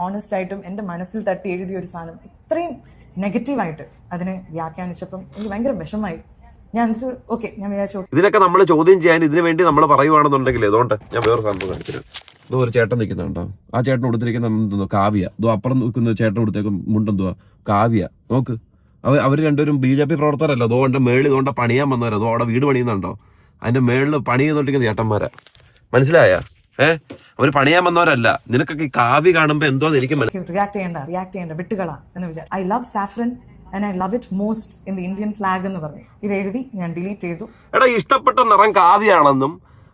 Honest ആയിട്ടും എൻ്റെ മനസ്സിൽ തട്ടി എഴുതിയ ഒരു സാധനം ഇത്രയും നെഗറ്റീവായിട്ട് അതിനെ വ്യാഖ്യാനിച്ചപ്പം എനിക്ക് ഭയങ്കര വിഷമായി. ഞാൻ ഓക്കെ ഞാൻ വിചാരിച്ചു ഇതിനൊക്കെ നമ്മൾ ചോദ്യം ചെയ്യാൻ ഇതിനു വേണ്ടി നമ്മൾ പറയുവാണെന്നുണ്ടെങ്കിൽ അതുകൊണ്ട് ഞാൻ വേറെ സംഭവം കാണിച്ചു. ഇതോ ഒരു ചേട്ടൻ നിൽക്കുന്നുണ്ടോ, ആ ചേട്ടൻ കൊടുത്തിരിക്കുന്ന എന്തോ കാവ്യ, ഇതോ അപ്പുറം നിൽക്കുന്ന ചേട്ടൻ കൊടുത്തേക്കും മുണ്ടെന്തുവാ കാവ്യ. നോക്ക്, അവർ രണ്ടുപേരും BJP പ്രവർത്തകരല്ല. അതോ എൻ്റെ മേളിൽ ഇതുകൊണ്ട് പണിയാൻ വന്നവരോ, അതോ അവിടെ വീട് പണിയുന്നുണ്ടോ, അതിന്റെ മേളിൽ പണി ചെയ്തോണ്ടിരിക്കുന്ന ചേട്ടന്മാരാ. മനസ്സിലായ? അവർ പണിയാൻ വന്നവരല്ല. നിനക്കൊക്കെ ഈ കാവ്യ കാണുമ്പോ എന്തോ എനിക്ക് റിയാക്ട് ചെയ്യേണ്ട വിട്ടുകളാ എന്ന് വിചാരിച്ചു. I love saffron and I love it most in the Indian flag എന്ന് പറഞ്ഞു. ഇത് എഴുതി ഞാൻ ഡിലീറ്റ് ചെയ്തു. എടാ, ഇഷ്ടപ്പെട്ട നിറം കാവ്യാണെന്നും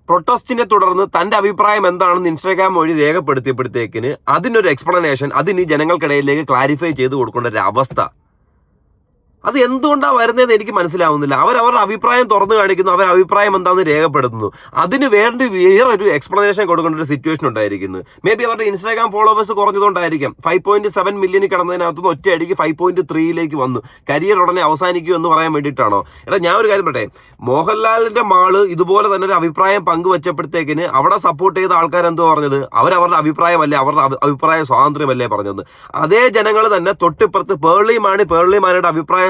പ്രൊട്ടസ്റ്റിനെ തുടർന്ന് തന്റെ അഭിപ്രായം എന്താണെന്ന് ഇൻസ്റ്റാഗ്രാം വഴി രേഖപ്പെടുത്തിയപ്പോഴത്തേക്കിന് അതിനൊരു എക്സ്പ്ലനേഷൻ, അതിന് ജനങ്ങൾക്കിടയിലേക്ക് ക്ലാരിഫൈ ചെയ്ത് കൊടുക്കേണ്ട ഒരു അവസ്ഥ, അത് എന്തുകൊണ്ടാണ് വരുന്നതെന്ന് എനിക്ക് മനസ്സിലാവുന്നില്ല. അവരവരുടെ അഭിപ്രായം തുറന്നു കാണിക്കുന്നു, അവർ അഭിപ്രായം എന്താണെന്ന് രേഖപ്പെടുത്തുന്നു. അതിന് വേണ്ടി വേറൊരു എക്സ്പ്ലനേഷൻ കൊടുക്കേണ്ട ഒരു സിറ്റുവേഷൻ ഉണ്ടായിരിക്കുന്നു. മേ ബി അവരുടെ ഇൻസ്റ്റാഗ്രാം ഫോളോവേഴ്സ് കുറഞ്ഞതുകൊണ്ടായിരിക്കാം. 5.7 മില്യൺ കിടന്നതിനകത്തുനിന്ന് ഒറ്റയടിക്ക് 5.3 വന്നു. കരിയർ ഉടനെ അവസാനിക്കൂ എന്ന് പറയാൻ വേണ്ടിയിട്ടാണോ? എടാ, ഞാൻ ഒരു കാര്യം പറയട്ടെ, മോഹൻലാലിന്റെ മാള് ഇതുപോലെ തന്നെ ഒരു അഭിപ്രായം പങ്കുവച്ചപ്പോഴത്തേക്കിന് അവിടെ സപ്പോർട്ട് ചെയ്ത ആൾക്കാർ എന്തോ പറഞ്ഞത്, അവരവരുടെ അഭിപ്രായമല്ലേ, അവരുടെ അഭിപ്രായ സ്വാതന്ത്ര്യമല്ലേ പറഞ്ഞത്. അതേ ജനങ്ങൾ തന്നെ തൊട്ടിപ്പുറത്ത് പേർളിമാനിയുടെ അഭിപ്രായം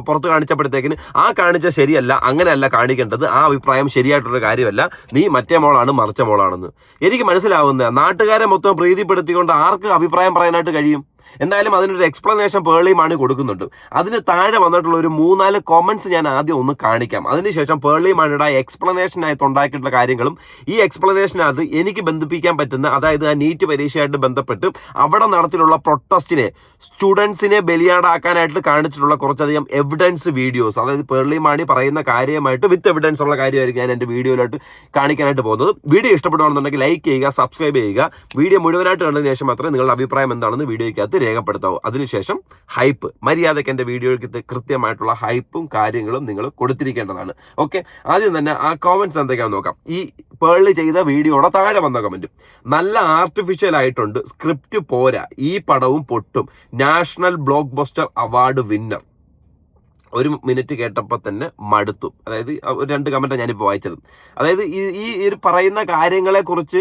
പുറത്ത് കാണിച്ചപ്പോഴത്തേക്കിന് ആ കാണിച്ച ശരിയല്ല, അങ്ങനെയല്ല കാണിക്കേണ്ടത്, ആ അഭിപ്രായം ശരിയായിട്ടുള്ള കാര്യമല്ല, നീ മറ്റേ മോളാണ് മറിച്ച മോളാണെന്ന്. എനിക്ക് മനസ്സിലാവുന്ന നാട്ടുകാരെ മൊത്തം പ്രീതിപ്പെടുത്തിക്കൊണ്ട് ആർക്ക് അഭിപ്രായം പറയാനായിട്ട് കഴിയും? എന്തായാലും അതിനൊരു എക്സ്പ്ലനേഷൻ പേർളിമാണി കൊടുക്കുന്നുണ്ട്. അതിന് താഴെ വന്നിട്ടുള്ള ഒരു 3-4 കോമന്റ്സ് ഞാൻ ആദ്യം ഒന്ന് കാണിക്കാം. അതിനുശേഷം പേർളിമാണിയുടെ എക്സ്പ്ലനേഷനായിട്ട് ഉണ്ടാക്കിയിട്ടുള്ള കാര്യങ്ങളും ഈ എക്സ്പ്ലനേഷനകത്ത് എനിക്ക് ബന്ധിപ്പിക്കാൻ പറ്റുന്ന, അതായത് ആ നീറ്റ് പരീക്ഷയായിട്ട് ബന്ധപ്പെട്ട് അവിടെ നടത്തിയിട്ടുള്ള പ്രൊട്ടസ്റ്റിനെ, സ്റ്റുഡൻസിനെ ബലിയാടാക്കാനായിട്ട് കാണിച്ചിട്ടുള്ള കുറച്ചധികം എവിഡൻസ് വീഡിയോസ്, അതായത് പേർളിമാണി പറയുന്ന കാര്യമായിട്ട് വിത്ത് എവിഡൻസ് ഉള്ള കാര്യമായിരിക്കും ഞാൻ എൻ്റെ വീഡിയോയിലായിട്ട് കാണിക്കാനായിട്ട് പോകുന്നത്. വീഡിയോ ഇഷ്ടപ്പെടുകയാണെന്നുണ്ടെങ്കിൽ ലൈക്ക് ചെയ്യുക, സബ്സ്ക്രൈബ് ചെയ്യുക. വീഡിയോ മുഴുവനായിട്ട് കണ്ടതിന് ശേഷം മാത്രമേ നിങ്ങളുടെ അഭിപ്രായം എന്താണെന്ന് വീഡിയോയ്ക്കകത്ത് രേഖപ്പെടുത്താവൂ. അതിനുശേഷം ഹൈപ്പ്, മര്യാദയ്ക്ക് എൻ്റെ വീഡിയോയ്ക്ക് കൃത്യമായിട്ടുള്ള ഹൈപ്പും കാര്യങ്ങളും നിങ്ങൾ കൊടുത്തിരിക്കേണ്ടതാണ്. ഓക്കെ, ആദ്യം തന്നെ ആ കോമന്റ്സ് എന്തൊക്കെയാണെന്ന് നോക്കാം. ഈ പേർളി ചെയ്ത വീഡിയോയുടെ താഴെ വന്ന കമന്റ്, നല്ല ആർട്ടിഫിഷ്യൽ ആയിട്ടുണ്ട്, സ്ക്രിപ്റ്റ് പോരാ, ഈ പടവും പൊട്ടും, national block buster award winner. 1 minute കേട്ടപ്പോൾ തന്നെ മടുത്തു. അതായത് 2 കമന്റാണ് ഞാനിപ്പോൾ വായിച്ചത്. അതായത് ഈ പറയുന്ന കാര്യങ്ങളെ കുറിച്ച്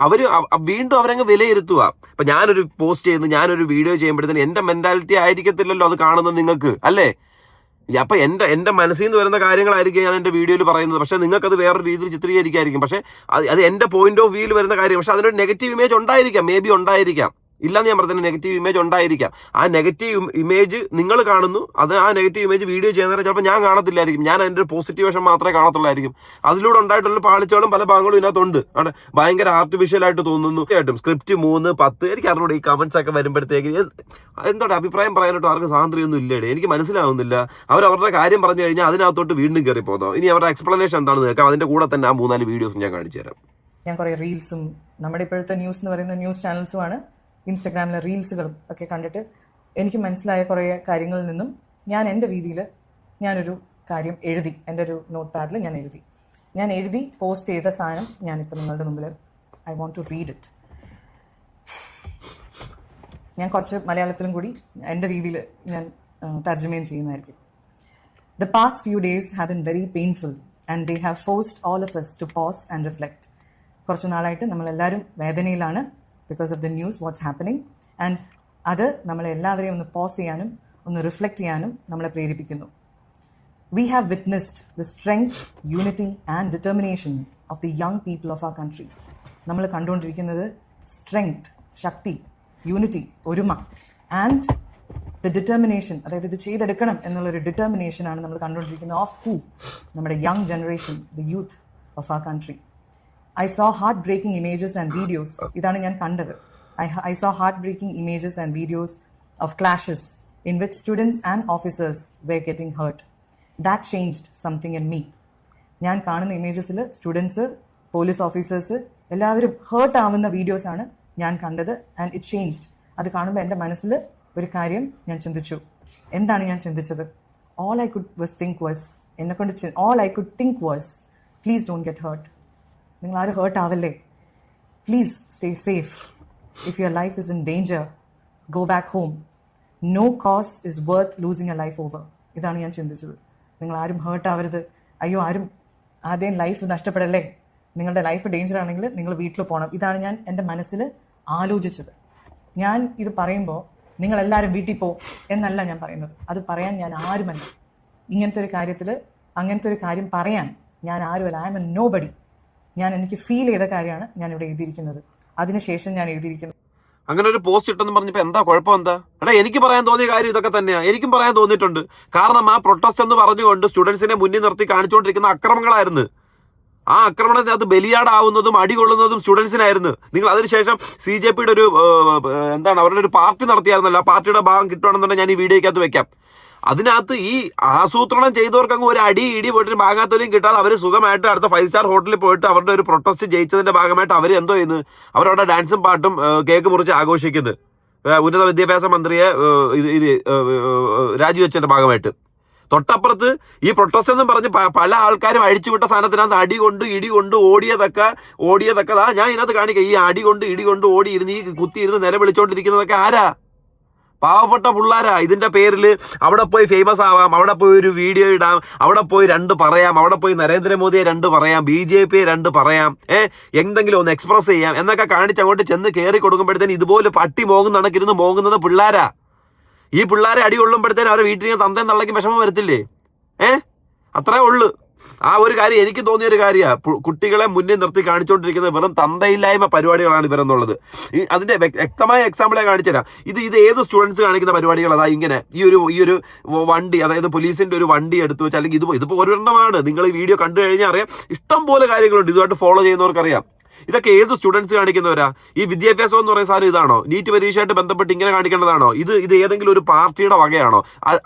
അവര് വീണ്ടും അവരങ്ങ് വിലയിരുത്തുക. ഇപ്പൊ ഞാനൊരു പോസ്റ്റ് ചെയ്യുന്നു, ഞാനൊരു വീഡിയോ ചെയ്യുമ്പോഴത്തേന് എന്റെ മെന്റാലിറ്റി ആയിരിക്കത്തില്ലല്ലോ അത് കാണുന്നത് നിങ്ങൾക്ക്, അല്ലേ? അപ്പൊ എന്റെ മനസ്സിൽ നിന്ന് വരുന്ന കാര്യങ്ങളായിരിക്കും ഞാൻ എന്റെ വീഡിയോയിൽ പറയുന്നത്. പക്ഷെ നിങ്ങൾക്ക് അത് വേറൊരു രീതിയിൽ ചിത്രീകരിക്കായിരിക്കും. പക്ഷെ അത് എന്റെ പോയിന്റ് ഓഫ് വ്യൂവിൽ വരുന്ന കാര്യം. പക്ഷെ അതിനൊരു നെഗറ്റീവ് ഇമേജ് ഉണ്ടായിരിക്കാം, മേ ബി ഉണ്ടായിരിക്കാം, ഇല്ലാന്ന് ഞാൻ പറഞ്ഞ നെഗറ്റീവ് ഇമേജ് ഉണ്ടായിരിക്കാം. ആ നെഗറ്റീവ് ഇമേജ് നിങ്ങൾ കാണുന്നു, അത് ആ നെഗറ്റീവ് ഇമേജ് വീഡിയോ ചെയ്യുന്നവരെ ചിലപ്പോൾ ഞാൻ കാണത്തില്ലായിരിക്കും. ഞാൻ അതിൻ്റെ പോസിറ്റീവ് വശം മാത്രമേ കാണത്തുള്ളായിരിക്കും. അതിലൂടെ ഉണ്ടായിട്ടുള്ള പാളിച്ചകളും പല ഭാഗങ്ങളും ഇതിനകത്തുണ്ട്. അവിടെ ഭയങ്കര ആർട്ടിഫിഷ്യൽ ആയിട്ട് തോന്നുന്നു. കേട്ടും സ്ക്രിപ്റ്റ് 3, 10 എനിക്ക് അറിഞ്ഞൂടെ. ഈ കമന്റ്സ് ഒക്കെ വരുമ്പോഴത്തേക്ക് എന്തോടെ അഭിപ്രായം പറയാനായിട്ട് ആർക്കും സ്വാതന്ത്ര്യമൊന്നും ഇല്ലേടെ. എനിക്ക് മനസ്സിലാവുന്നില്ല. അവരവരുടെ കാര്യം പറഞ്ഞു കഴിഞ്ഞാൽ അതിനകത്തോട്ട് വീണ്ടും കയറി പോകുന്നോ. ഇനി അവരുടെ എക്സ്പ്ലനേഷൻ എന്താണെന്ന് കേൾക്കാം. അതിന്റെ കൂടെ തന്നെ ആ 3-4 വീഡിയോസ് ഞാൻ കാണിച്ചു തരാം. ഞാൻ കുറേ റീൽസും നമ്മുടെ ഇപ്പോഴത്തെ ന്യൂസ് എന്ന് പറയുന്ന ന്യൂസ് ചാനൽസുമാണ്, ഇൻസ്റ്റഗ്രാമിലെ റീൽസുകളും ഒക്കെ കണ്ടിട്ട് എനിക്ക് മനസ്സിലായ കുറേ കാര്യങ്ങളിൽ നിന്നും ഞാൻ എൻ്റെ രീതിയിൽ ഞാനൊരു കാര്യം എഴുതി. എൻ്റെ ഒരു നോട്ട് പാഡിൽ ഞാൻ എഴുതി പോസ്റ്റ് ചെയ്ത സാധനം ഞാനിപ്പോൾ നിങ്ങളുടെ മുമ്പിൽ I want to read it. ഞാൻ കുറച്ച് മലയാളത്തിലും കൂടി എൻ്റെ രീതിയിൽ ഞാൻ തർജ്ജമയും ചെയ്യുന്നതായിരിക്കും. The past few days have been very painful and they have forced all of us to pause and reflect. കുറച്ച് നാളായിട്ട് നമ്മളെല്ലാവരും വേദനയിലാണ് because of the news, what's happening, and അത് നമ്മളെല്ലാവരെയും ഒന്ന് പോസ് ചെയ്യാനും ഒന്ന് റിഫ്ലക്റ്റ് ചെയ്യാനും നമ്മളെ പ്രേരിപ്പിക്കുന്നു. We have witnessed the strength, unity and determination of the young people of our country. നമ്മൾ കണ്ടുകൊണ്ടിരിക്കുന്നത് സ്ട്രെങ്ത്, ശക്തി, യൂണിറ്റി, ഒരുമ, ആൻഡ് ദ ഡിറ്റർമിനേഷൻ, അതായത് ഇത് ചെയ്തെടുക്കണം എന്നുള്ളൊരു ഡിറ്റർമിനേഷനാണ് നമ്മൾ കണ്ടുകൊണ്ടിരിക്കുന്നത്. Of who? നമ്മുടെ young generation, the youth of our country. I saw heartbreaking images and videos. ഇതാണ് ഞാൻ കണ്ടത്. I saw heartbreaking images and videos of clashes in which students and officers were getting hurt. That changed something in me. ഞാൻ കാണുന്ന ഇമേജസിൽ students, police officers എല്ലാവരും heart ആവുന്ന വീഡിയോസാണ് ഞാൻ കണ്ടത്. And it changed. അത് കാണുമ്പോൾ എൻ്റെ മനസ്സിൽ ഒരു കാര്യം ഞാൻ ചിന്തിച്ചു. എന്താണ് ഞാൻ ചിന്തിച്ചത്? all I could think was please don't get hurt. നിങ്ങൾ ആരും ഹേർട്ട് ആവല്ലേ. Please stay safe. If your life is in danger, go back home. No cause is worth losing a life over. ഇതാണ് ഞാൻ ചിന്തിച്ചത്. നിങ്ങൾ ആരും ഹേർട്ട് ആവരുത്. അയ്യോ, ആദ്യം ലൈഫ് നഷ്ടപ്പെടല്ലേ. നിങ്ങളുടെ ലൈഫ് ഡേഞ്ചർ ആണെങ്കിൽ നിങ്ങൾ വീട്ടിൽ പോകണം. ഇതാണ് ഞാൻ എൻ്റെ മനസ്സിൽ ആലോചിച്ചത്. ഞാൻ ഇത് പറയുമ്പോൾ നിങ്ങളെല്ലാവരും വീട്ടിൽ പോ എന്നല്ല ഞാൻ പറയുന്നത്. അത് പറയാൻ ഞാൻ ആരുമല്ല. ഇങ്ങനത്തെ ഒരു കാര്യത്തിൽ അങ്ങനത്തെ ഒരു കാര്യം പറയാൻ ഞാൻ ആരുമല്ല. I am a nobody. എനിക്ക് ഫീൽ ചെയ്ത കാര്യമാണ് ഞാൻ ഇവിടെ എഴുതിയിരിക്കുന്നത്. അതിനുശേഷം ഞാൻ എഴുതിയിരിക്കുന്നത്. അങ്ങനെ ഒരു പോസ്റ്റ് ഇട്ടെന്ന് പറഞ്ഞപ്പോൾ എന്താ കുഴപ്പം എന്താ? എടാ, എനിക്ക് പറയാൻ തോന്നിയ കാര്യം ഇതൊക്കെ തന്നെയാണ്. എനിക്കും പറയാൻ തോന്നിയിട്ടുണ്ട്. കാരണം ആ പ്രൊട്ടസ്റ്റ് എന്ന് പറഞ്ഞുകൊണ്ട് സ്റ്റുഡൻസിനെ മുന്നിൽ നിർത്തി കാണിച്ചുകൊണ്ടിരിക്കുന്ന അക്രമങ്ങളായിരുന്നു. ആ ആക്രമണത്തിനകത്ത് ബലിയാടാവുന്നതും അടികൊള്ളുന്നതും സ്റ്റുഡൻസിനായിരുന്നു. നിങ്ങൾ അതിനുശേഷം CJP യുടെ ഒരു അവരുടെ ഒരു പാർട്ടി നടത്തിയായിരുന്നല്ലോ. ആ പാർട്ടിയുടെ ഭാഗം കിട്ടുകയാണെന്നുണ്ടെങ്കിൽ ഞാൻ ഈ വീഡിയോക്കകത്ത് വെക്കാം. അതിനകത്ത് ഈ ആസൂത്രണം ചെയ്തവർക്ക് അങ്ങ് ഒരു അടി ഇടി പോയിട്ട് ഭാഗത്തോലും കിട്ടാതെ അവർ സുഖമായിട്ട് അടുത്ത 5 സ്റ്റാർ ഹോട്ടലിൽ പോയിട്ട് അവരുടെ ഒരു പ്രൊട്ടസ്റ്റ് ജയിച്ചതിന്റെ ഭാഗമായിട്ട് അവർ എന്തോ ചെയ്യുന്നു, അവരവിടെ ഡാൻസും പാട്ടും കേക്ക് മുറിച്ച് ആഘോഷിക്കുന്നു. ഉന്നത വിദ്യാഭ്യാസ മന്ത്രിയെ രാജിവെച്ചതിന്റെ ഭാഗമായിട്ട്. തൊട്ടപ്പുറത്ത് ഈ പ്രൊട്ടസ്റ്റ് എന്നും പറഞ്ഞ് പല ആൾക്കാരും അഴിച്ചുവിട്ട സാധനത്തിനകത്ത് അടി കൊണ്ട് ഇടി കൊണ്ട് ഓടിയതൊക്കെ ഞാൻ ഇതിനകത്ത് കാണിക്കാം. ഈ അടി കൊണ്ട് ഇടി കൊണ്ട് ഓടിയിരുന്ന് ഈ കുത്തിയിരുന്ന് നിലവിളിച്ചോണ്ടിരിക്കുന്നതൊക്കെ ആരാ? പാവപ്പെട്ട പിള്ളേരാ. ഇതിന്റെ പേരിൽ അവിടെ പോയി ഫേമസ് ആവാം, അവിടെ പോയി ഒരു വീഡിയോ ഇടാം, അവിടെ പോയി 2 പറയാം, അവിടെ പോയി നരേന്ദ്രമോദിയെ 2 പറയാം, BJPയെ 2 പറയാം, എന്തെങ്കിലും ഒന്ന് എക്സ്പ്രസ് ചെയ്യാം എന്നൊക്കെ കാണിച്ച് അങ്ങോട്ട് ചെന്ന് കയറി കൊടുക്കുമ്പോഴത്തേന് ഇതുപോലെ പട്ടി മോങ്ങുന്നണക്കിരുന്ന് മോങ്ങുന്നത് പിള്ളേരാ. ഈ പിള്ളേരെ അടി കൊള്ളുമ്പോഴത്തേനും അവരെ വീട്ടിൽ തന്തയും തള്ളയ്ക്കും വിഷമം വരത്തില്ലേ? അത്രേ ഉള്ളു. ആ ഒരു കാര്യം എനിക്ക് തോന്നിയൊരു കാര്യമാണ്. കുട്ടികളെ മുന്നിൽ നിർത്തി കാണിച്ചുകൊണ്ടിരിക്കുന്നത് വെറും തന്തയില്ലായ്മ പരിപാടികളാണ് ഇവരെന്നുള്ളത്. അതിന്റെ വ്യക്തമായ എക്സാമ്പിളെ കാണിച്ചുതരാം. ഇത് ഏത് സ്റ്റുഡൻസ് കാണിക്കുന്ന പരിപാടികൾ? അതാ ഇങ്ങനെ ഈ ഒരു വണ്ടി, അതായത് പോലീസിന്റെ ഒരു വണ്ടി എടുത്തു വെച്ച്, അല്ലെങ്കിൽ ഇതിപ്പോ ഒരെണ്ണമാണ്. നിങ്ങൾ ഈ വീഡിയോ കണ്ടു കഴിഞ്ഞാൽ അറിയാം, ഇഷ്ടം പോലെ കാര്യങ്ങളുണ്ട്. ഇതുമായിട്ട് ഫോളോ ചെയ്യുന്നവർക്കറിയാം. ഇതൊക്കെ ഏത് സ്റ്റുഡൻസ് കാണിക്കുന്നവരാ? ഈ വിദ്യാഭ്യാസം എന്ന് പറയുന്ന സാധനം ഇതാണോ? നീറ്റ് പരീക്ഷയായിട്ട് ബന്ധപ്പെട്ട് ഇങ്ങനെ കാണിക്കേണ്ടതാണോ? ഇത് ഏതെങ്കിലും ഒരു പാർട്ടിയുടെ വകയാണോ?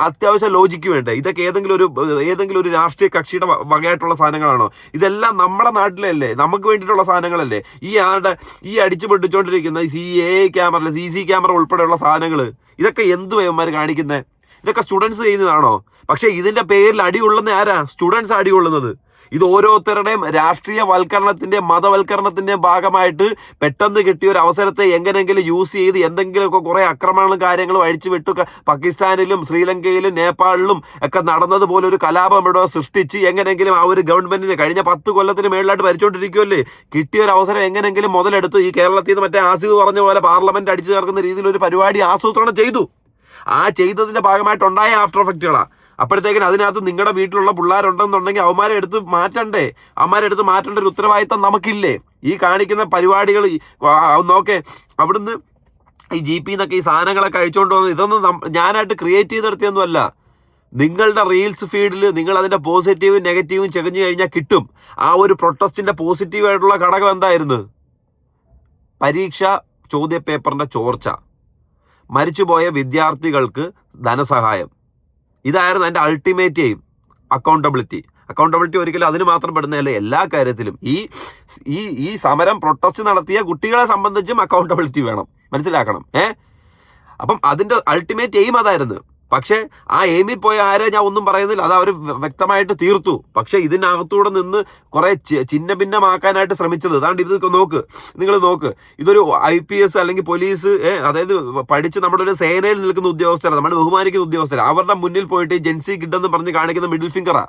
അത്യാവശ്യം ലോജിക്ക് വേണ്ടേ? ഇതൊക്കെ ഏതെങ്കിലും ഒരു രാഷ്ട്രീയ കക്ഷിയുടെ വകയായിട്ടുള്ള സാധനങ്ങളാണോ? ഇതെല്ലാം നമ്മുടെ നാട്ടിലല്ലേ, നമുക്ക് വേണ്ടിയിട്ടുള്ള സാധനങ്ങളല്ലേ? ഈ അടിച്ചു പൊട്ടിച്ചോണ്ടിരിക്കുന്ന ക്യാമറ, CC ക്യാമറ ഉൾപ്പെടെയുള്ള സാധനങ്ങൾ, ഇതൊക്കെ എന്ത് വയന്മാർ കാണിക്കുന്നത്? ഇതൊക്കെ സ്റ്റുഡൻസ് ചെയ്യുന്നതാണോ? പക്ഷെ ഇതിന്റെ പേരിൽ അടികൊള്ളുന്ന ആരാ? സ്റ്റുഡൻസ് അടികൊള്ളുന്നത്. ഇത് ഓരോരുത്തരുടെയും രാഷ്ട്രീയ വൽക്കരണത്തിന്റെ മതവൽക്കരണത്തിന്റെ ഭാഗമായിട്ട് പെട്ടെന്ന് കിട്ടിയ ഒരു അവസരത്തെ എങ്ങനെയെങ്കിലും യൂസ് ചെയ്ത് എന്തെങ്കിലുമൊക്കെ കുറെ ആക്രമണങ്ങളും കാര്യങ്ങളും അഴിച്ചുവിട്ടു പാകിസ്ഥാനിലും ശ്രീലങ്കയിലും നേപ്പാളിലും ഒക്കെ നടന്നതുപോലെ ഒരു കലാപം ഇവിടെ സൃഷ്ടിച്ച് എങ്ങനെയെങ്കിലും ആ ഒരു ഗവൺമെന്റിന് കഴിഞ്ഞ 10 കൊല്ലത്തിന് മേളിലായിട്ട് ഭരിച്ചുകൊണ്ടിരിക്കുമല്ലേ, കിട്ടിയ ഒരു അവസരം എങ്ങനെയെങ്കിലും മുതലെടുത്ത് ഈ കേരളത്തിൽ നിന്ന് മറ്റേ ആസിഫ് പറഞ്ഞ പോലെ പാർലമെന്റ് അടിച്ചു ചേർക്കുന്ന രീതിയിൽ ഒരു പരിപാടി ആസൂത്രണം ചെയ്തു. ആ ചെയ്തതിന്റെ ഭാഗമായിട്ടുണ്ടായ ആഫ്റ്റർ എഫക്റ്റുകളാണ്. അപ്പോഴത്തേക്കിന് അതിനകത്ത് നിങ്ങളുടെ വീട്ടിലുള്ള പിള്ളേരുണ്ടെന്നുണ്ടെങ്കിൽ അവന്മാരെ എടുത്ത് മാറ്റണ്ടേ? അവന്മാരെ എടുത്ത് മാറ്റേണ്ട ഒരു ഉത്തരവാദിത്തം നമുക്കില്ലേ? ഈ കാണിക്കുന്ന പരിപാടികൾ നോക്കേ, അവിടുന്ന് ഈ GP എന്നൊക്കെ ഈ സാധനങ്ങളൊക്കെ അഴിച്ചുകൊണ്ട് വന്ന് ഇതൊന്നും ഞാനായിട്ട് ക്രിയേറ്റ് ചെയ്തെടുത്തിയൊന്നുമല്ല. നിങ്ങളുടെ റീൽസ് ഫീഡിൽ നിങ്ങൾ അതിന്റെ പോസിറ്റീവും നെഗറ്റീവും ചെകഞ്ഞു കഴിഞ്ഞാൽ കിട്ടും. ആ ഒരു പ്രൊട്ടസ്റ്റിന്റെ പോസിറ്റീവായിട്ടുള്ള ഘടകം എന്തായിരുന്നു? പരീക്ഷ ചോദ്യപേപ്പറിന്റെ ചോർച്ച, മരിച്ചുപോയ വിദ്യാർത്ഥികൾക്ക് ധനസഹായം. ഇതായിരുന്നു അതിൻ്റെ അൾട്ടിമേറ്റ് എയിം. അക്കൗണ്ടബിലിറ്റി ഒരിക്കലും അതിന് മാത്രം പെടുന്നതല്ല, എല്ലാ കാര്യത്തിലും. ഈ സമരം പ്രൊട്ടസ്റ്റ് നടത്തിയ കുട്ടികളെ സംബന്ധിച്ചും അക്കൗണ്ടബിലിറ്റി വേണം, മനസ്സിലാക്കണം. അപ്പം അതിൻ്റെ അൾട്ടിമേറ്റ് എയിം അതായിരുന്നു. പക്ഷേ ആ എയിമിൽ പോയ ആരെ ഞാൻ ഒന്നും പറയുന്നില്ല, അത് അവർ വ്യക്തമായിട്ട് തീർത്തു. പക്ഷെ ഇതിനകത്തൂടെ നിന്ന് കുറെ ചിഹ്ന ഭിന്നമാക്കാനായിട്ട് ശ്രമിച്ചത് അതാണ്ട്. ഇത് നിങ്ങൾ നോക്ക്, ഇതൊരു IPS അല്ലെങ്കിൽ പോലീസ്, അതായത് പഠിച്ച് നമ്മുടെ ഒരു സേനയിൽ നിൽക്കുന്ന ഉദ്യോഗസ്ഥരാണ്, നമ്മൾ ബഹുമാനിക്കുന്ന ഉദ്യോഗസ്ഥരാണ്. അവരുടെ മുന്നിൽ പോയിട്ട് ജെൻസി കിഡെന്ന് പറഞ്ഞ് കാണിക്കുന്ന മിഡിൽ ഫിംഗറാ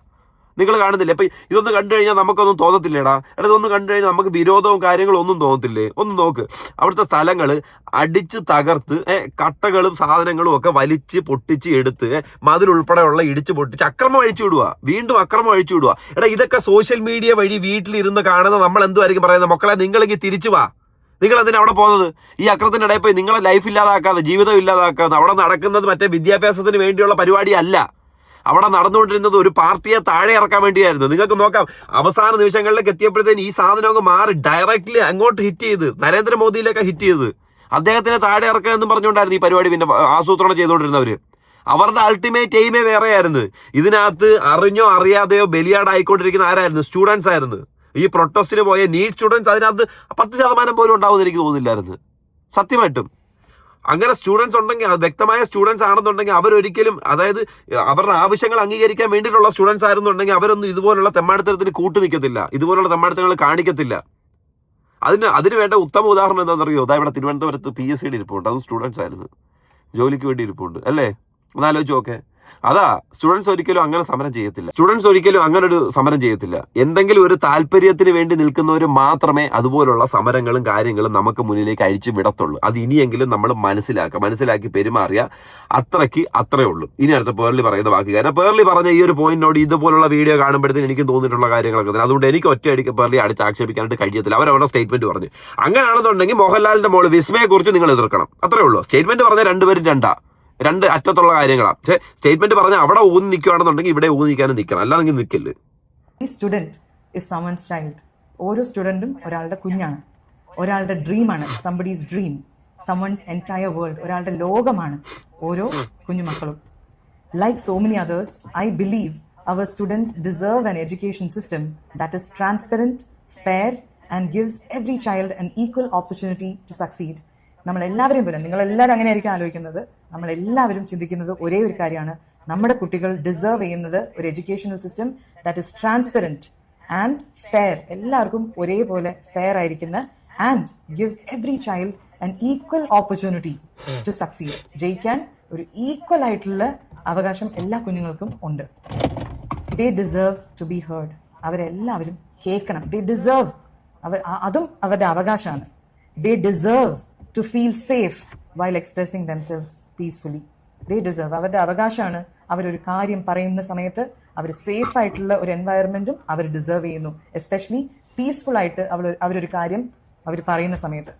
നിങ്ങൾ കാണുന്നില്ലേ? അപ്പൊ ഇതൊന്നും കണ്ടു കഴിഞ്ഞാൽ നമുക്കൊന്നും തോന്നത്തില്ലേടാ? ഇതൊന്നും കണ്ടു കഴിഞ്ഞാൽ നമുക്ക് വിരോധവും കാര്യങ്ങളും ഒന്നും തോന്നത്തില്ലേ? ഒന്ന് നോക്ക്, അവിടുത്തെ സ്ഥലങ്ങൾ അടിച്ച് തകർത്ത് കട്ടകളും സാധനങ്ങളും ഒക്കെ വലിച്ച് പൊട്ടിച്ച് എടുത്ത് മതിലുൾപ്പെടെയുള്ള ഇടിച്ച് പൊട്ടിച്ച് അക്രമം അഴിച്ചു വിടുക, വീണ്ടും അക്രമം അഴിച്ചു വിടുക. ഇതൊക്കെ സോഷ്യൽ മീഡിയ വഴി വീട്ടിലിരുന്ന് കാണുന്ന നമ്മൾ എന്തുമായിരിക്കും പറയുന്നത്? മക്കളെ, നിങ്ങളെങ്കിൽ തിരിച്ചു വാ. നിങ്ങൾ എന്തിനാ അവിടെ പോകുന്നത്? ഈ അക്രമത്തിന്റെ ഇടയിൽ പോയി നിങ്ങളെ ലൈഫ് ഇല്ലാതാക്കാതെ, ജീവിതം ഇല്ലാതാക്കാതെ. അവിടെ നടക്കുന്നത് മറ്റേ വിദ്യാഭ്യാസത്തിന് വേണ്ടിയുള്ള പരിപാടിയല്ല. അവിടെ നടന്നുകൊണ്ടിരുന്നത് ഒരു പാർട്ടിയെ താഴെ ഇറക്കാൻ വേണ്ടിയായിരുന്നു. നിങ്ങൾക്ക് നോക്കാം, അവസാന നിമിഷങ്ങളിലേക്ക് എത്തിയപ്പോഴത്തേന് ഈ സാധനമൊക്കെ മാറി ഡയറക്റ്റ്ലി അങ്ങോട്ട് ഹിറ്റ് ചെയ്ത് നരേന്ദ്രമോദിയിലേക്ക് ഹിറ്റ് ചെയ്ത് അദ്ദേഹത്തിനെ താഴെ ഇറക്കുക എന്ന് പറഞ്ഞുകൊണ്ടായിരുന്നു ഈ പരിപാടി പിന്നെ ആസൂത്രണം ചെയ്തുകൊണ്ടിരുന്നവര്. അവരുടെ അൾട്ടിമേറ്റ് എയിമേ വേറെയായിരുന്നു. ഇതിനകത്ത് അറിഞ്ഞോ അറിയാതെയോ ബലിയാടായിക്കൊണ്ടിരിക്കുന്ന ആരായിരുന്നു? സ്റ്റുഡൻസ് ആയിരുന്നു. ഈ പ്രൊട്ടസ്റ്റിന് പോയ നീറ്റ് സ്റ്റുഡൻസ് അതിനകത്ത് 10% പോലും ഉണ്ടാവുമെന്ന് എനിക്ക് തോന്നുന്നില്ലായിരുന്നു, സത്യമായിട്ടും. അങ്ങനെ സ്റ്റുഡൻസ് ഉണ്ടെങ്കിൽ, അത് വ്യക്തമായ സ്റ്റുഡൻസ് ആണെന്നുണ്ടെങ്കിൽ അവരൊരിക്കലും, അതായത് അവരുടെ ആവശ്യങ്ങൾ അംഗീകരിക്കാൻ വേണ്ടിയിട്ടുള്ള സ്റ്റുഡൻസ് ആയിരുന്നുണ്ടെങ്കിൽ അവരൊന്നും ഇതുപോലുള്ള തെമ്മാടിത്തരത്തിന് കൂട്ടു നിൽക്കത്തില്ല, ഇതുപോലുള്ള തെമ്മാടിത്തരങ്ങൾ കാണിക്കത്തില്ല. അതിന് വേണ്ട ഉത്തമ ഉദാഹരണം എന്താണെന്നറിയോ? അതാ ഇവിടെ തിരുവനന്തപുരത്ത് PSCയുടെ ഇരിപ്പുണ്ട്, അതും സ്റ്റുഡൻസ് ആയിരുന്നു, ജോലിക്ക് വേണ്ടി ഇരിപ്പുണ്ട് അല്ലേ? ഒന്നാലോചിച്ച് നോക്കെ. അതാ സ്റ്റുഡൻസ് ഒരിക്കലും അങ്ങനെ സമരം ചെയ്യത്തില്ല. സ്റ്റുഡൻസ് ഒരിക്കലും അങ്ങനെ ഒരു സമരം ചെയ്യത്തില്ല. എന്തെങ്കിലും ഒരു താല്പര്യത്തിന് വേണ്ടി നിൽക്കുന്നവർ മാത്രമേ അതുപോലുള്ള സമരങ്ങളും കാര്യങ്ങളും നമുക്ക് മുന്നിലേക്ക് അഴിച്ചു വിടത്തുള്ളൂ. അത് ഇനിയെങ്കിലും നമ്മൾ മനസ്സിലാക്കി പെരുമാറിയ അത്രേ ഉള്ളൂ. ഇനി അടുത്ത പേർലി പറയുന്ന ബാക്കി കാര്യം, പേർലി പറഞ്ഞ ഈ ഒരു പോയിന്റിനോട് ഇതുപോലുള്ള വീഡിയോ കാണുമ്പോഴത്തേന് എനിക്ക് തോന്നിയിട്ടുള്ള കാര്യങ്ങളൊക്കെ തന്നെ. അതുകൊണ്ട് എനിക്ക് ഒറ്റയടിക്ക് പേർലി അടിച്ച് ആക്ഷേപിക്കാനായിട്ട് കഴിയത്തില്ല. അവരവരുടെ സ്റ്റേറ്റ്മെന്റ് പറഞ്ഞു. അങ്ങനെയാണെന്നുണ്ടെങ്കിൽ മോഹൻലാലിന്റെ മോള് വിസ്മയെ കുറിച്ച് നിങ്ങൾ എതിർക്കണം. അത്രേ ഉള്ളൂ. സ്റ്റേറ്റ്മെന്റ് പറഞ്ഞ രണ്ടുപേരും രണ്ട് അറ്റത്തുള്ള കാര്യങ്ങളാണ്. പക്ഷേ സ്റ്റേറ്റ്മെന്റ് പറഞ്ഞാൽ അവിടെ ഊന്നി നിൽക്കുകയാണെന്നുണ്ടെങ്കിൽ ഇവിടെ ഊന്നി നിൽക്കാനും നിൽക്കണം, അല്ലാതെങ്കിൽ നിൽക്കില്ല. ഈ സ്റ്റുഡൻറ് ഇസ് സമൺസ് ചൈൽഡ്. ഓരോ സ്റ്റുഡൻറ്റും ഒരാളുടെ കുഞ്ഞാണ്, ഒരാളുടെ ഡ്രീമാണ്, somebody's dream, someone's entire world, ഒരാളുടെ ലോകമാണ് ഓരോ കുഞ്ഞുമക്കളും. Like so many others, I believe our students deserve an education system that is transparent, fair and gives every child an equal opportunity to succeed. നമ്മളെല്ലാവരും പോലെ, നിങ്ങളെല്ലാവരും അങ്ങനെ ആയിരിക്കും ആലോചിക്കുന്നത്, നമ്മളെല്ലാവരും ചിന്തിക്കുന്നത് ഒരേ ഒരു കാര്യമാണ്. നമ്മുടെ കുട്ടികൾ ഡിസേർവ് ചെയ്യുന്നത് ഒരു educational system that is transparent and fair, എല്ലാവർക്കും ഒരേപോലെ ഫെയർ ആയിരിക്കുന്ന, and gives every child an equal opportunity to succeed. ജയിക്കാൻ ഒരു ഈക്വൽ ആയിട്ടുള്ള അവകാശം എല്ലാ കുഞ്ഞുങ്ങൾക്കും ഉണ്ട്. They deserve to be heard. അവരെല്ലാവരും കേൾക്കണം. ദേ ഡിസേർവ്, അതും അവരുടെ അവകാശമാണ്. They deserve to feel safe while expressing themselves peacefully. They deserve, അവരുടെ അവകാശമാണ്. അവരൊരു കാര്യം പറയുന്ന സമയത്ത് അവർ സേഫ് ആയിട്ടുള്ള ഒരു എൻവയറമെന്റും അവർ ഡിസേർവ് ചെയ്യുന്നു. എസ്പെഷ്യലി പീസ്ഫുൾ ആയിട്ട് അവരൊരു കാര്യം അവർ പറയുന്ന സമയത്ത്.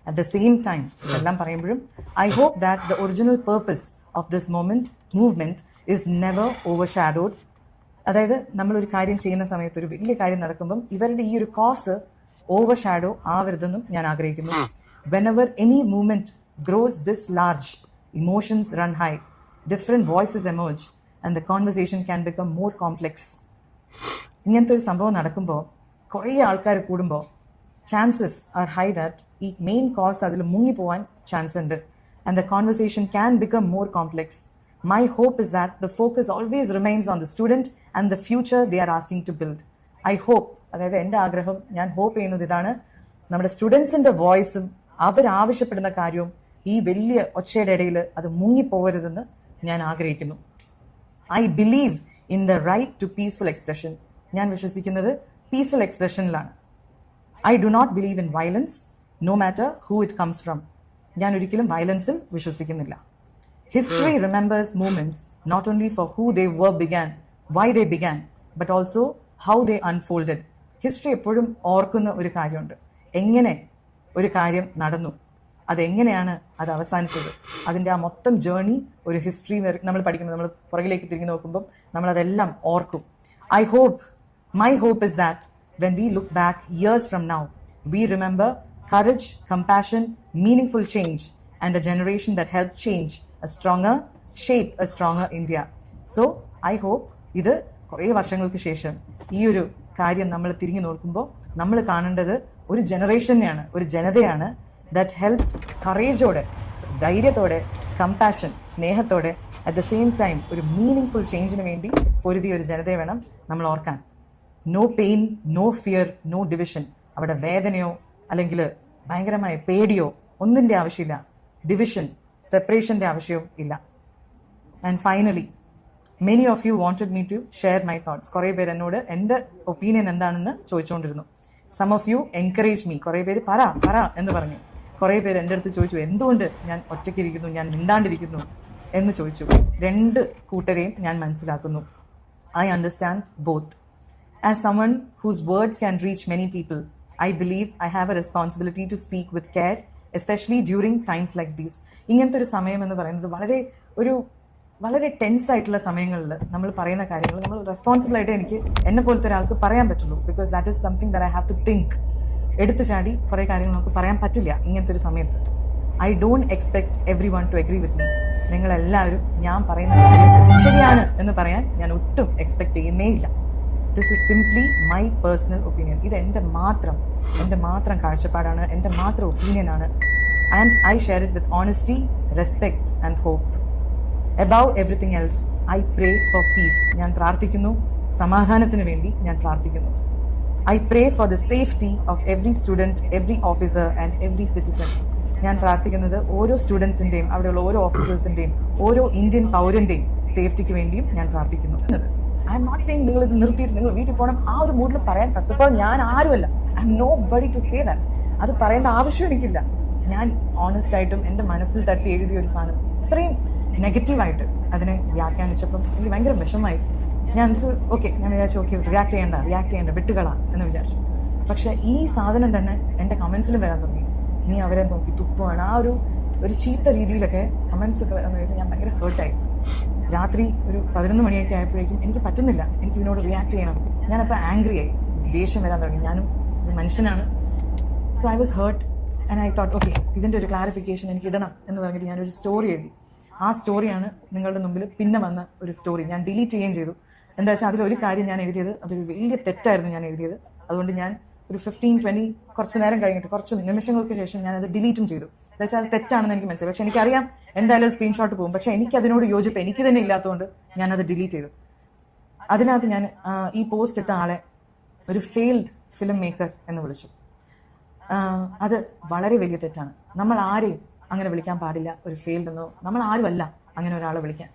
അറ്റ് ദ സെയിം ടൈം ഇതെല്ലാം പറയുമ്പോഴും I hope that the original purpose of this movement is never overshadowed. അതായത് നമ്മളൊരു കാര്യം ചെയ്യുന്ന സമയത്ത്, ഒരു വലിയ കാര്യം നടക്കുമ്പം ഇവരുടെ ഈ ഒരു കോസ് ഓവർഷാഡോ ആവരുതെന്നും ഞാൻ ആഗ്രഹിക്കുന്നു. Whenever any movement grows this large, emotions run high, different voices emerge, and the conversation can become more complex. ഇങ്ങനത്തെ ഒരു സംഭവം നടക്കുമ്പോൾ, കുറേ ആൾക്കാർ കൂടുമ്പോൾ, chances are high that ഈ മെയിൻ കോസ് അതിൽ മുങ്ങിപ്പോവാൻ ചാൻസ് ഉണ്ട്, and the conversation can become more complex. My hope is that the focus always remains on the student and the future they are asking to build. I hope, അതായത് എൻ്റെ ആഗ്രഹം, ഞാൻ hope ചെയ്യുന്നത് ഇതാണ്, നമ്മുടെ സ്റ്റുഡൻസിൻ്റെ വോയിസും അവരാവശ്യപ്പെടുന്ന കാര്യവും ഈ വലിയ ഒച്ചയുടെ ഇടയിൽ അത് മുങ്ങിപ്പോകരുതെന്ന് ഞാൻ ആഗ്രഹിക്കുന്നു. I believe in the right to peaceful expression. ഞാൻ വിശ്വസിക്കുന്നത് പീസ്ഫുൾ എക്സ്പ്രഷനിലാണ്. I do not believe in violence, no matter who it comes from. ഞാൻ ഒരിക്കലും വയലൻസിൽ വിശ്വസിക്കുന്നില്ല. History remembers moments not only for who they why they began, but also how they unfolded. History എപ്പോഴും ഓർക്കുന്ന ഒരു കാര്യമുണ്ട്, എങ്ങനെ ഒരു കാര്യം നടന്നു, അതെങ്ങനെയാണ് അത് അവസാനിച്ചത്. അതിൻ്റെ ആ മൊത്തം ജേർണി ഒരു ഹിസ്റ്ററി നമ്മൾ പഠിക്കുമ്പോൾ, നമ്മൾ പുറകിലേക്ക് തിരിഞ്ഞു നോക്കുമ്പം നമ്മളതെല്ലാം ഓർക്കും. My hope is that when we look back years from now, we remember courage, compassion, meaningful change and a generation that help change shape a stronger India. So I hope ഇത് കുറേ വർഷങ്ങൾക്ക് ശേഷം ഈ ഒരു കാര്യം നമ്മൾ തിരിഞ്ഞു നോക്കുമ്പോൾ നമ്മൾ കാണേണ്ടത് ഒരു ജനറേഷനെയാണ്, ഒരു ജനതയാണ് ദാറ്റ് ഹെൽപ് കറേജോടെ, ധൈര്യത്തോടെ, കമ്പാഷൻ, സ്നേഹത്തോടെ, അറ്റ് ദ സെയിം ടൈം ഒരു മീനിങ് ഫുൾ ചേഞ്ചിന് വേണ്ടി പൊരുതിയ ഒരു ജനതയെ വേണം നമ്മൾ ഓർക്കാൻ. No pain, no fear, no division. അവിടെ വേദനയോ അല്ലെങ്കിൽ ഭയങ്കരമായ പേടിയോ ഒന്നിൻ്റെ ആവശ്യമില്ല. ഡിവിഷൻ, സെപ്പറേഷൻ്റെ ആവശ്യവും ഇല്ല. And finally, many of you wanted me to share my thoughts. കുറേ പേര് എന്നോട് എൻ്റെ ഒപ്പീനിയൻ എന്താണെന്ന് ചോദിച്ചുകൊണ്ടിരുന്നു. Some of you encourage me. കുറേ പേര് പറ എന്ന് പറഞ്ഞു. കുറേ പേര് എൻ്റെ അടുത്ത് ചോദിച്ചു എന്തുകൊണ്ട് ഞാൻ ഒറ്റയ്ക്കിരിക്കുന്നു, ഞാൻ മിണ്ടാണ്ടിരിക്കുന്നു എന്ന് ചോദിച്ചു. രണ്ട് കൂട്ടരെയും ഞാൻ മനസ്സിലാക്കുന്നു. I understand both. As someone whose words can reach many people, I believe I have a responsibility to speak with care, especially during times like these. ഇങ്ങനത്തെ ഒരു സമയം എന്ന് പറയുന്നത് വളരെ ടെൻസ് ആയിട്ടുള്ള സമയങ്ങളിൽ നമ്മൾ പറയുന്ന കാര്യങ്ങൾ നമ്മൾ റെസ്പോൺസിബിൾ ആയിട്ട് എനിക്ക് എന്നെ പോലത്തെ ഒരാൾക്ക് പറയാൻ പറ്റുള്ളൂ. Because that is something that I have to think. എടുത്തു ചാടി കുറേ കാര്യങ്ങൾ നമുക്ക് പറയാൻ പറ്റില്ല ഇങ്ങനത്തെ ഒരു സമയത്ത്. I don't expect every one two agree with me. നിങ്ങളെല്ലാവരും ഞാൻ പറയുന്ന കാര്യം ശരിയാണ് എന്ന് പറയാൻ ഞാൻ ഒട്ടും എക്സ്പെക്ട് ചെയ്യുന്നേ ഇല്ല. This is simply my personal opinion. ഇത് എൻ്റെ മാത്രം കാഴ്ചപ്പാടാണ്, എൻ്റെ മാത്രം ഒപ്പീനിയനാണ്. And I share it with honesty, respect and hope. Above everything else, I pray for peace. ഞാൻ പ്രാർത്ഥിക്കുന്നു, സമാധാനത്തിന് വേണ്ടി ഞാൻ പ്രാർത്ഥിക്കുന്നു. I pray for the safety of every student, every officer and every citizen. ഞാൻ പ്രാർത്ഥിക്കുന്നത് ഓരോ സ്റ്റുഡൻസിൻ്റെയും അവിടെയുള്ള ഓരോ ഓഫീസേഴ്സിൻ്റെയും ഓരോ ഇന്ത്യൻ പൗരൻ്റെയും സേഫ്റ്റിക്ക് വേണ്ടിയും ഞാൻ പ്രാർത്ഥിക്കുന്നു. ഐ എം നോട്ട് സെയിങ് നിങ്ങൾ ഇത് നിർത്തിയിട്ട് നിങ്ങൾ വീട്ടിൽ പോകണം ആ ഒരു മൂഡിൽ പറയാൻ ഫസ്റ്റ് ഓഫ് ഓൾ ഞാൻ ആരുമല്ല. I am nobody to say that. അത് പറയേണ്ട ആവശ്യം എനിക്കില്ല. ഞാൻ ഓണസ്റ്റ് ആയിട്ടും എൻ്റെ മനസ്സിൽ തട്ടി എഴുതിയ ഒരു സാധനം ഇത്രയും നെഗറ്റീവായിട്ട് അതിനെ വ്യാഖ്യാനിച്ചപ്പം എനിക്ക് ഭയങ്കര വിഷമമായി. ഞാൻ ഞാൻ വിചാരിച്ചു റിയാക്ട് ചെയ്യേണ്ട വിട്ടുകളാ എന്ന് വിചാരിച്ചു. പക്ഷെ ഈ സാധനം തന്നെ എൻ്റെ കമൻസിലും വരാൻ തുടങ്ങി. നീ അവരെ നോക്കി തുപ്പുവാണ്, ആ ഒരു ചീത്ത രീതിയിലൊക്കെ കമൻസ് ഒക്കെ വന്നു കഴിഞ്ഞാൽ ഞാൻ ഭയങ്കര ഹേർട്ടായി. രാത്രി ഒരു 11 മണിയൊക്കെ ആയപ്പോഴേക്കും എനിക്ക് പറ്റുന്നില്ല, എനിക്ക് ഇതിനോട് റിയാക്ട് ചെയ്യണം. ഞാനപ്പോൾ ആംഗ്രി ആയി, ദേഷ്യം വരാൻ തുടങ്ങി. ഞാനും ഒരു മനുഷ്യനാണ്. So I was hurt and I thought ഇതിൻ്റെ ഒരു ക്ലാരിഫിക്കേഷൻ എനിക്ക് ഇടണം എന്ന് പറഞ്ഞിട്ട് ഞാനൊരു സ്റ്റോറി എഴുതി. ആ സ്റ്റോറിയാണ് നിങ്ങളുടെ മുമ്പിൽ പിന്നെ വന്ന ഒരു സ്റ്റോറി. ഞാൻ ഡിലീറ്റ് ചെയ്യുകയും ചെയ്തു. എന്താ വെച്ചാൽ അതിലൊരു കാര്യം ഞാൻ എഴുതിയത് അതൊരു വലിയ തെറ്റായിരുന്നു ഞാൻ എഴുതിയത്. അതുകൊണ്ട് ഞാൻ ഒരു 15-20 കുറച്ച് നേരം കഴിഞ്ഞിട്ട് കുറച്ച് നിമിഷങ്ങൾക്ക് ശേഷം ഞാനത് ഡിലീറ്റും ചെയ്തു. എന്താ വെച്ചാൽ അത് തെറ്റാണെന്ന് എനിക്ക് മനസ്സിലായി. പക്ഷെ എനിക്കറിയാം എന്തായാലും സ്ക്രീൻഷോട്ട് പോകും. പക്ഷെ എനിക്ക് അതിനോട് യോജിപ്പ് എനിക്ക് തന്നെ ഇല്ലാത്തതുകൊണ്ട് ഞാനത് ഡിലീറ്റ് ചെയ്തു. അതിനകത്ത് ഞാൻ ഈ പോസ്റ്റ് ഇട്ട ആളെ ഒരു ഫെയിൽഡ് ഫിലിം മേക്കർ എന്ന് വിളിച്ചു. അത് വളരെ വലിയ തെറ്റാണ്. നമ്മൾ ആരെയും അങ്ങനെ വിളിക്കാൻ പാടില്ല ഒരു ഫെയിൽഡ് എന്നോ. നമ്മൾ ആരുമല്ല അങ്ങനെ ഒരാളെ വിളിക്കാൻ.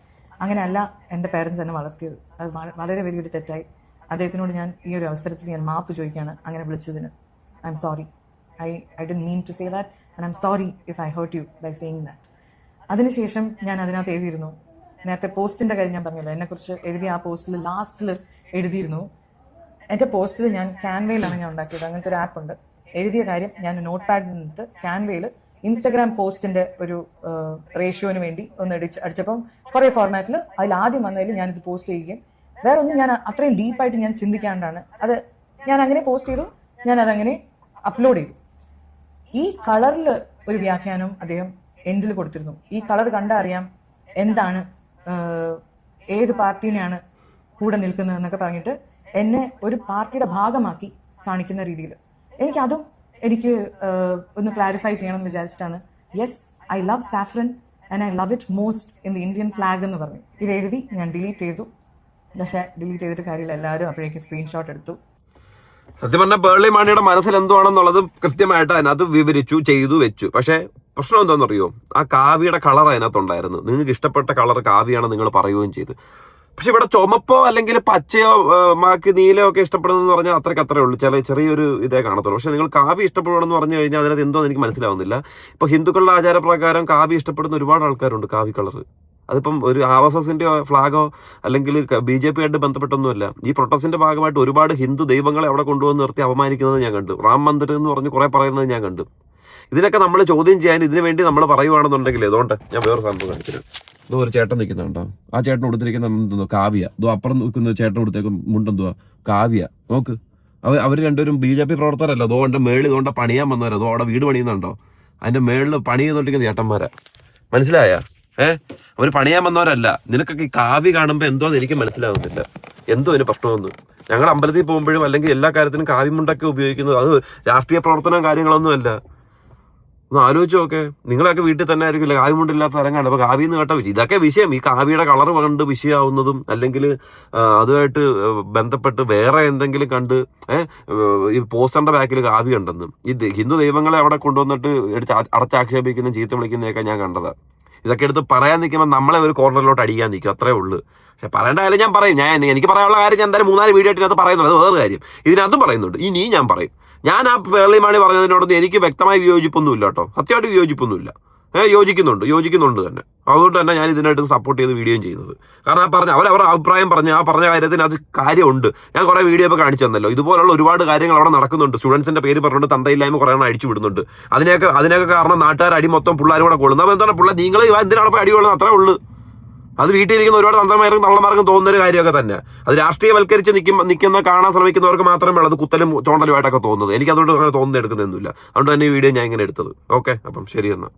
അങ്ങനെയല്ല എൻ്റെ പേരൻസ് എന്നെ വളർത്തിയത്. അത് വളരെ വലിയൊരു തെറ്റായി. അദ്ദേഹത്തിനോട് ഞാൻ ഈ ഒരു അവസരത്തിൽ ഞാൻ മാപ്പ് ചോദിക്കുകയാണ് അങ്ങനെ വിളിച്ചതിന്. I am sorry. I didn't mean to say that and I am sorry if I hurt you by saying that. അതിനുശേഷം ഞാൻ അതിനകത്ത് എഴുതിയിരുന്നു, നേരത്തെ പോസ്റ്റിൻ്റെ കാര്യം ഞാൻ പറഞ്ഞല്ലോ, എന്നെക്കുറിച്ച് എഴുതിയ ആ പോസ്റ്റിൽ ലാസ്റ്റിൽ എഴുതിയിരുന്നു. എൻ്റെ പോസ്റ്റിൽ ഞാൻ ക്യാൻവയിലാണ് ഞാൻ ഉണ്ടാക്കിയത്. അങ്ങനത്തെ ഒരു ആപ്പുണ്ട്. എഴുതിയ കാര്യം ഞാൻ നോട്ട് പാഡിനകത്ത് ക്യാൻവയിൽ ഇൻസ്റ്റഗ്രാം പോസ്റ്റിൻ്റെ ഒരു റേഷ്യോന് വേണ്ടി ഒന്ന് അടിച്ചപ്പം കുറേ ഫോർമാറ്റിൽ അതിൽ ആദ്യം വന്നതിൽ ഞാനിത് പോസ്റ്റ് ചെയ്യുകയും വേറെ ഒന്നും ഞാൻ അത്രയും ഡീപ്പായിട്ട് ഞാൻ ചിന്തിക്കാണ്ടാണ് അത് ഞാൻ അങ്ങനെ പോസ്റ്റ് ചെയ്തു. ഞാൻ അതങ്ങനെ അപ്ലോഡ് ചെയ്തു. ഈ കളറിൽ ഒരു വ്യാഖ്യാനം അദ്ദേഹം എൻഡിൽ കൊടുത്തിരുന്നു. ഈ കളർ കണ്ടാൽ അറിയാം എന്താണ് ഏത് പാർട്ടീനെയാണ് കൂടെ നിൽക്കുന്നത് എന്നൊക്കെ പറഞ്ഞിട്ട് എന്നെ ഒരു പാർട്ടിയുടെ ഭാഗമാക്കി കാണിക്കുന്ന രീതിയിൽ എനിക്ക് ഒന്ന് ക്ലാരിഫൈ ചെയ്യണമെന്ന് വിചാരിച്ചിട്ടാണ് yes I love saffron and I love it most in the Indian flag എന്ന് പറഞ്ഞു. ഇത് എഴുതി ഞാൻ ഡിലീറ്റ് ചെയ്തു. പക്ഷേ ഡിലീറ്റ് ചെയ്തിട്ട് കാര്യമില്ല, എല്ലാവരും അപ്പോഴേക്ക് സ്ക്രീൻഷോട്ട് എടുത്തു. സത്യം പറഞ്ഞാൽ പേർളി മാണിയുടെ മനസ്സിൽ എന്തുവാണെന്നുള്ളത് കൃത്യമായിട്ട് അതിനകത്ത് വിവരിച്ചു, ചെയ്തു വെച്ചു. പക്ഷേ പ്രശ്നം എന്താണെന്നറിയോ, ആ കാവ്യയുടെ കളർ അതിനകത്തുണ്ടായിരുന്നു. നിങ്ങൾക്ക് ഇഷ്ടപ്പെട്ട കളർ കാവ്യാണ് നിങ്ങൾ പറയുകയും ചെയ്തു. പക്ഷെ ഇവിടെ ചുമപ്പോ അല്ലെങ്കിൽ പച്ചയോ മാക്ക് നീലയോ ഒക്കെ ഇഷ്ടപ്പെടുന്നതെന്ന് പറഞ്ഞാൽ അത്രേ ഉള്ളൂ. ചെറിയൊരു ഇതേ കാണത്തുള്ളൂ. പക്ഷെ നിങ്ങൾ കാവ്യ ഇഷ്ടപ്പെടണമെന്ന് പറഞ്ഞു കഴിഞ്ഞാൽ അതിനകത്ത് എന്തോ എനിക്ക് മനസ്സിലാവുന്നില്ല. ഇപ്പൊ ഹിന്ദുക്കളുടെ ആചാരപ്രകാരം കാവ്യ ഇഷ്ടപ്പെടുന്ന ഒരുപാട് ആൾക്കാരുണ്ട്. കാവ്യ കളർ അതിപ്പം ഒരു RSSന്റെ ഫ്ലാഗോ അല്ലെങ്കിൽ BJP ആയിട്ട് ബന്ധപ്പെട്ടൊന്നുമല്ല. ഈ പ്രൊട്ടസ്റ്റിന്റെ ഭാഗമായിട്ട് ഒരുപാട് ഹിന്ദു ദൈവങ്ങളെ അവിടെ കൊണ്ടുവന്ന് നിർത്തി അപമാനിക്കുന്നത് ഞാൻ കണ്ടു. റാം മന്ദിർ എന്ന് പറഞ്ഞ് കുറെ പറയുന്നത് ഞാൻ കണ്ടു. ഇതിനൊക്കെ നമ്മൾ ചോദ്യം ചെയ്യാൻ ഇതിനു വേണ്ടി നമ്മൾ പറയുവാണെന്നുണ്ടെങ്കിൽ അതുകൊണ്ട് ഞാൻ വേറെ സംഭവം കാണിച്ചിട്ട് ഇതോ ഒരു ചേട്ടൻ നിൽക്കുന്നുണ്ടോ, ആ ചേട്ടൻ കൊടുത്തിരിക്കുന്ന എന്തോ കാവ്യ, ഇതോ അപ്പുറം നിൽക്കുന്ന ചേട്ടൻ കൊടുത്തേക്കും മുണ്ടെന്തുവാ കാവ്യ. നോക്ക്, അവർ രണ്ടുപേരും BJP പ്രവർത്തകരല്ല. അതോ എൻ്റെ മേളിൽ ഇതുകൊണ്ട് പണിയാൻ വന്നവരോ, അതോ അവിടെ വീട് പണിയുന്നുണ്ടോ, അതിന്റെ മേളിൽ പണി ചെയ്തോണ്ടിരിക്കുന്ന ചേട്ടന്മാരാ. മനസ്സിലായ? അവർ പണിയാൻ വന്നവരല്ല. നിനക്കൊക്കെ ഈ കാവ്യ കാണുമ്പോൾ എന്തോന്ന് എനിക്ക് മനസ്സിലാവുന്നില്ല. എന്തോ അതിന് പ്രശ്നമൊന്നും. ഞങ്ങൾ അമ്പലത്തിൽ പോകുമ്പോഴും അല്ലെങ്കിൽ എല്ലാ കാര്യത്തിനും കാവ്യമുണ്ടൊക്കെ ഉപയോഗിക്കുന്നത് അത് രാഷ്ട്രീയ പ്രവർത്തനം കാര്യങ്ങളൊന്നും അല്ല. ഒന്ന് ആലോചിച്ച് നോക്കെ. നിങ്ങളൊക്കെ വീട്ടിൽ തന്നെ ആയിരിക്കില്ല കാവ്യമുണ്ടില്ലാത്ത തരങ്ങാണ്. അപ്പോൾ കാവ്യ എന്ന് കേട്ട വിഷയം ഇതൊക്കെ വിഷയം. ഈ കാവ്യയുടെ കളർ കണ്ട് വിഷയമാവുന്നതും അല്ലെങ്കിൽ അതുമായിട്ട് ബന്ധപ്പെട്ട് വേറെ എന്തെങ്കിലും കണ്ട് ഈ പോസ്റ്ററിന്റെ ബാക്കിൽ കാവ്യ ഉണ്ടെന്നും ഈ ഹിന്ദു ദൈവങ്ങളെ അവിടെ കൊണ്ടുവന്നിട്ട് അടച്ചാക്ഷേപിക്കുന്ന ചീത്ത വിളിക്കുന്നതൊക്കെ ഞാൻ കണ്ടതാണ്. ഇതൊക്കെ എടുത്ത് പറയാൻ നിൽക്കുമ്പോൾ നമ്മളെ ഒരു കോർണറിലോട്ട് അടിക്കാൻ നിൽക്കും, അത്രേ ഉള്ളൂ. പക്ഷെ പറയേണ്ട കാര്യം ഞാൻ പറയും. എനിക്ക് പറയാനുള്ള കാര്യം ഞാൻ എന്തായാലും 3-4 വീഡിയോ ആയിട്ട് ഇതിനകത്ത് പറയുന്നുണ്ട്. അത് വേറെ കാര്യം. ഇതിനകത്തും പറയുന്നുണ്ട്. ഇനി ഞാൻ പറയും. ഞാൻ ആ പേർളി മാണി പറഞ്ഞതിനോടൊന്നും എനിക്ക് വ്യക്തമായ വിയോജിപ്പൊന്നുമില്ല കേട്ടോ. സത്യമായിട്ട് വിയോജിപ്പൊന്നുമില്ല. യോജിക്കുന്നുണ്ട് തന്നെ. അതുകൊണ്ട് തന്നെ ഞാൻ ഇതിനായിട്ട് സപ്പോർട്ട് ചെയ്ത് വീഡിയോയും ചെയ്യുന്നത്. കാരണം അവരവരുടെ അഭിപ്രായം ആ പറഞ്ഞ കാര്യത്തിന് അത് കാര്യമുണ്ട്. ഞാൻ കുറേ വീഡിയോ ഒക്കെ കാണിച്ചു തന്നല്ലോ. ഇതുപോലുള്ള ഒരുപാട് കാര്യങ്ങൾ അവിടെ നടക്കുന്നുണ്ട്. സ്റ്റുഡൻസിന്റെ പേര് പറഞ്ഞുകൊണ്ട് തന്തയില്ലായ്മ കുറേ അടിച്ചു വിടുന്നുണ്ട്. അതിനൊക്കെ കാരണം നാട്ടുകാർ അടി മൊത്തം പിള്ളേരും കൂടെ കൊള്ളുന്നു. അപ്പോൾ എന്താണ് പിള്ളേർ നിങ്ങൾ എന്തിനാണ് ഇപ്പോൾ അടി കൊള്ളുന്നത്? അത്രേ ഉള്ളൂ. അത് വീട്ടിലിരിക്കുന്ന ഒരുപാട് തന്തമാർക്കും തള്ളമാർക്കും തോന്നുന്ന ഒരു കാര്യമൊക്കെ തന്നെ. അത് രാഷ്ട്രീയവൽക്കരിച്ച് നിൽക്കുന്ന കാണാൻ ശ്രമിക്കുന്നവർക്ക് മാത്രമേ ഉള്ളത് കുത്തലും ചോണ്ടലുമായിട്ടൊക്കെ തോന്നുന്നത്. എനിക്ക് അതുകൊണ്ട് അങ്ങനെ തോന്നുന്നത് എടുക്കുന്നതൊന്നുമില്ല. അതുകൊണ്ട് തന്നെ ഈ വീഡിയോ ഞാൻ ഇങ്ങനെ എടുത്തത്. ഓക്കെ, അപ്പം ശരി എന്നാൽ.